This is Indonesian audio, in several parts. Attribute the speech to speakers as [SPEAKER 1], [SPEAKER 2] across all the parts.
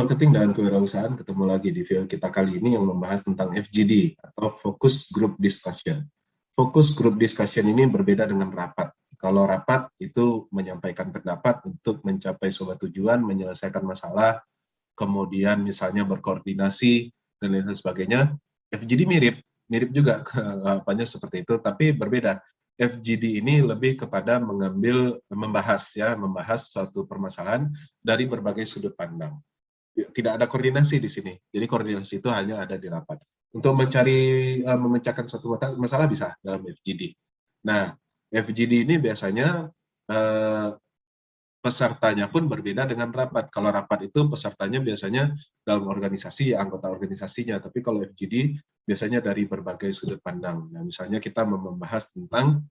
[SPEAKER 1] Marketing dan Kewirausahaan, ketemu lagi di video kita kali ini yang membahas tentang FGD atau Focus Group Discussion. Focus Group Discussion ini berbeda dengan rapat. Kalau rapat itu menyampaikan pendapat untuk mencapai sebuah tujuan, menyelesaikan masalah, kemudian misalnya berkoordinasi dan lain sebagainya. FGD mirip juga apanya seperti itu, tapi berbeda. FGD ini lebih kepada membahas suatu permasalahan dari berbagai sudut pandang. Tidak ada koordinasi di sini. Jadi koordinasi itu hanya ada di rapat. Untuk memecahkan suatu masalah bisa dalam FGD. Nah, FGD ini biasanya pesertanya pun berbeda dengan rapat. Kalau rapat itu pesertanya biasanya dalam organisasi, anggota organisasinya. Tapi kalau FGD biasanya dari berbagai sudut pandang. Nah, misalnya kita membahas tentang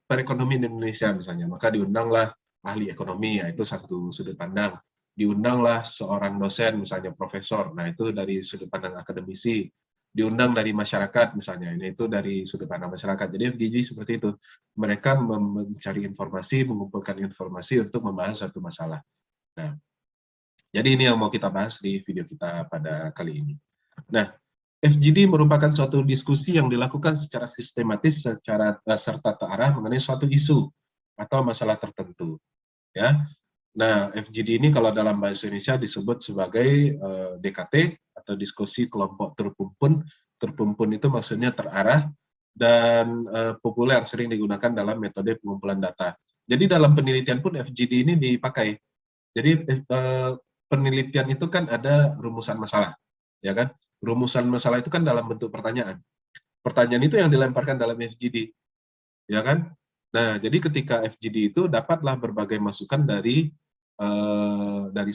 [SPEAKER 1] perekonomian Indonesia misalnya, maka diundanglah ahli ekonomi, yaitu satu sudut pandang. Diundanglah seorang dosen, misalnya profesor, nah itu dari sudut pandang akademisi. Diundang dari masyarakat misalnya, ini itu dari sudut pandang masyarakat. Jadi FGD seperti itu, mereka mencari informasi, mengumpulkan informasi untuk membahas satu masalah. Nah, jadi ini yang mau kita bahas di video kita pada kali ini. Nah, FGD merupakan suatu diskusi yang dilakukan secara sistematis, serta terarah mengenai suatu isu atau masalah tertentu. Ya, nah FGD ini kalau dalam bahasa Indonesia disebut sebagai DKT atau diskusi kelompok terpumpun. Terpumpun itu maksudnya terarah dan populer, sering digunakan dalam metode pengumpulan data. Jadi dalam penelitian pun FGD ini dipakai. Jadi penelitian itu kan ada rumusan masalah, ya kan? Rumusan masalah itu kan dalam bentuk pertanyaan. Pertanyaan itu yang dilemparkan dalam FGD, ya kan? Nah, jadi ketika FGD itu dapatlah berbagai masukan dari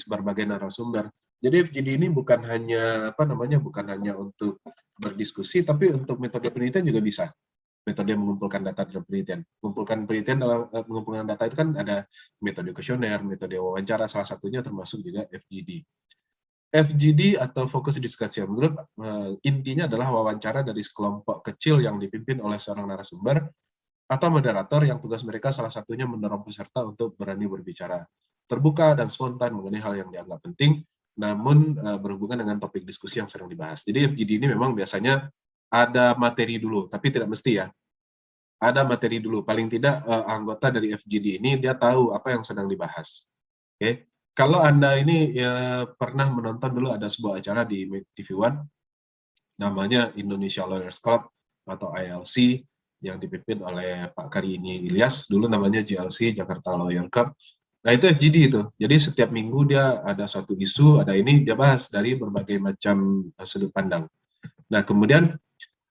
[SPEAKER 1] berbagai narasumber. Jadi FGD ini bukan hanya bukan hanya untuk berdiskusi, tapi untuk metode penelitian juga bisa. Metode mengumpulkan data dalam penelitian. Mengumpulkan data itu kan ada metode kuesioner, metode wawancara, salah satunya termasuk juga FGD. FGD atau Focus Discussion Group intinya adalah wawancara dari sekelompok kecil yang dipimpin oleh seorang narasumber atau moderator yang tugas mereka salah satunya mendorong peserta untuk berani berbicara terbuka dan spontan mengenai hal yang dianggap penting, namun berhubungan dengan topik diskusi yang sedang dibahas. Jadi FGD ini memang biasanya ada materi dulu, tapi tidak mesti ya. Ada materi dulu, paling tidak anggota dari FGD ini dia tahu apa yang sedang dibahas. Oke. Kalau Anda ini pernah menonton dulu ada sebuah acara di TV One, namanya Indonesia Lawyers Club atau ILC, yang dipimpin oleh Pak Karini Ilyas, dulu namanya JLC, Jakarta Lawyer Club. Nah itu FGD itu, jadi setiap minggu dia ada suatu isu, ada ini, dia bahas dari berbagai macam sudut pandang. Nah kemudian,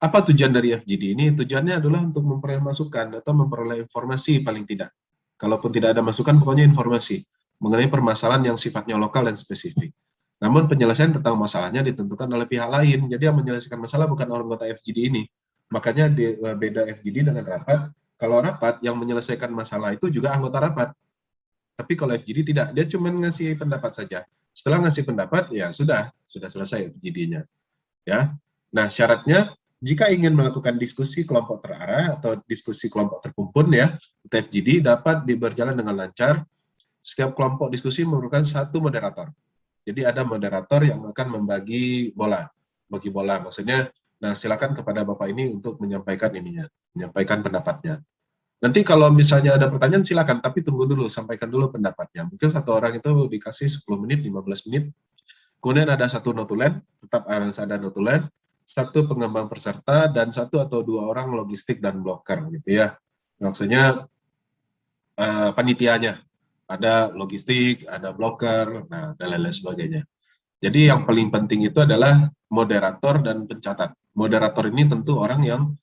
[SPEAKER 1] apa tujuan dari FGD ini? Tujuannya adalah untuk memperoleh masukan atau memperoleh informasi paling tidak. Kalaupun tidak ada masukan, pokoknya informasi mengenai permasalahan yang sifatnya lokal dan spesifik. Namun penyelesaian tentang masalahnya ditentukan oleh pihak lain. Jadi yang menyelesaikan masalah bukan anggota FGD ini. Makanya beda FGD dengan rapat. Kalau rapat yang menyelesaikan masalah itu juga anggota rapat. Tapi kalau FGD tidak, dia cuma ngasih pendapat saja. Setelah ngasih pendapat, ya sudah selesai FGD-nya. Ya. Nah, syaratnya jika ingin melakukan diskusi kelompok terarah atau diskusi kelompok terkumpul ya, FGD dapat berjalan dengan lancar. Setiap kelompok diskusi memerlukan satu moderator. Jadi ada moderator yang akan membagi bola. Bagi bola maksudnya, nah silakan kepada Bapak ini untuk menyampaikan pendapatnya. Nanti kalau misalnya ada pertanyaan silakan, tapi tunggu dulu, sampaikan dulu pendapatnya. Mungkin satu orang itu dikasih 10 menit, 15 menit. Kemudian ada satu notulen, tetap harus ada notulen, satu pengembang peserta, dan satu atau dua orang logistik dan bloker gitu ya. Maksudnya panitianya. Ada logistik, ada bloker, nah, dan lain-lain sebagainya. Jadi yang paling penting itu adalah moderator dan pencatat. Moderator ini tentu orang yang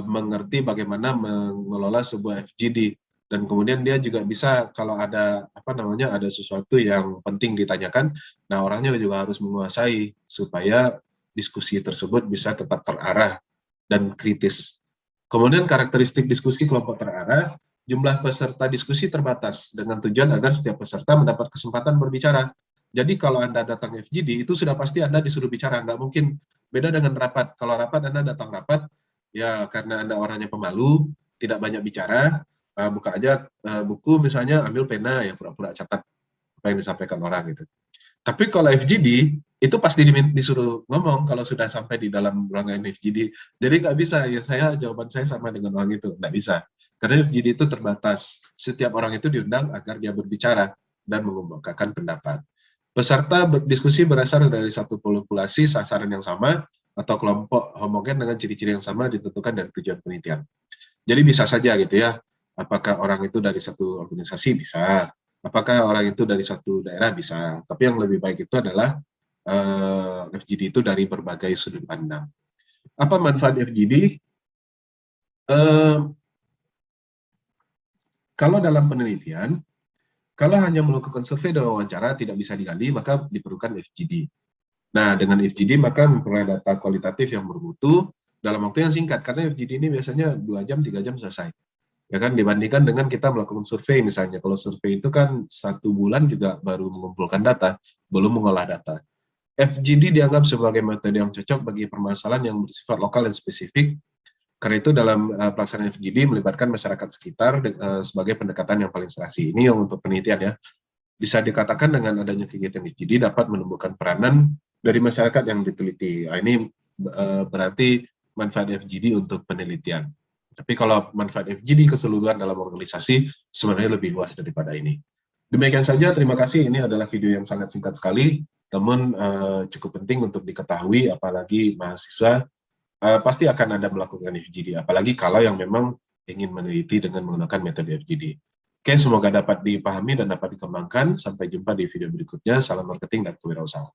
[SPEAKER 1] mengerti bagaimana mengelola sebuah FGD, dan kemudian dia juga bisa kalau ada ada sesuatu yang penting ditanyakan, nah orangnya juga harus menguasai supaya diskusi tersebut bisa tetap terarah dan kritis. Kemudian karakteristik diskusi kelompok terarah, jumlah peserta diskusi terbatas dengan tujuan agar setiap peserta mendapat kesempatan berbicara. Jadi kalau Anda datang FGD, itu sudah pasti Anda disuruh bicara, nggak mungkin. Beda dengan rapat. Kalau rapat Anda datang rapat, ya karena Anda orangnya pemalu, tidak banyak bicara, buka aja buku misalnya, ambil pena, ya pura-pura catat. apa yang disampaikan orang gitu. Tapi kalau FGD itu pasti disuruh ngomong kalau sudah sampai di dalam ruangan FGD. Jadi nggak bisa ya jawaban saya sama dengan orang itu, nggak bisa. Karena FGD itu terbatas. Setiap orang itu diundang agar dia berbicara dan mengemukakan pendapat. Peserta berdiskusi berasal dari satu populasi sasaran yang sama atau kelompok homogen dengan ciri-ciri yang sama ditentukan dari tujuan penelitian. Jadi bisa saja gitu ya, apakah orang itu dari satu organisasi bisa, apakah orang itu dari satu daerah bisa, tapi yang lebih baik itu adalah FGD itu dari berbagai sudut pandang. Apa manfaat FGD? Kalau dalam penelitian, kalau hanya melakukan survei dan wawancara tidak bisa digali, maka diperlukan FGD. Nah, dengan FGD maka memperoleh data kualitatif yang bermutu dalam waktu yang singkat, karena FGD ini biasanya 2 jam, 3 jam selesai. Ya kan, dibandingkan dengan kita melakukan survei misalnya. Kalau survei itu kan 1 bulan juga baru mengumpulkan data, belum mengolah data. FGD dianggap sebagai metode yang cocok bagi permasalahan yang bersifat lokal dan spesifik. Karena itu dalam pelaksanaan FGD melibatkan masyarakat sekitar sebagai pendekatan yang paling serasi. Ini yang untuk penelitian ya. Bisa dikatakan dengan adanya kegiatan FGD dapat menumbuhkan peranan dari masyarakat yang diteliti. Nah, ini berarti manfaat FGD untuk penelitian. Tapi kalau manfaat FGD keseluruhan dalam organisasi sebenarnya lebih luas daripada ini. Demikian saja, terima kasih. Ini adalah video yang sangat singkat sekali, namun cukup penting untuk diketahui, apalagi mahasiswa pasti akan ada melakukan FGD, apalagi kalau yang memang ingin meneliti dengan menggunakan metode FGD. Oke, semoga dapat dipahami dan dapat dikembangkan. Sampai jumpa di video berikutnya. Salam marketing dan kewirausahaan.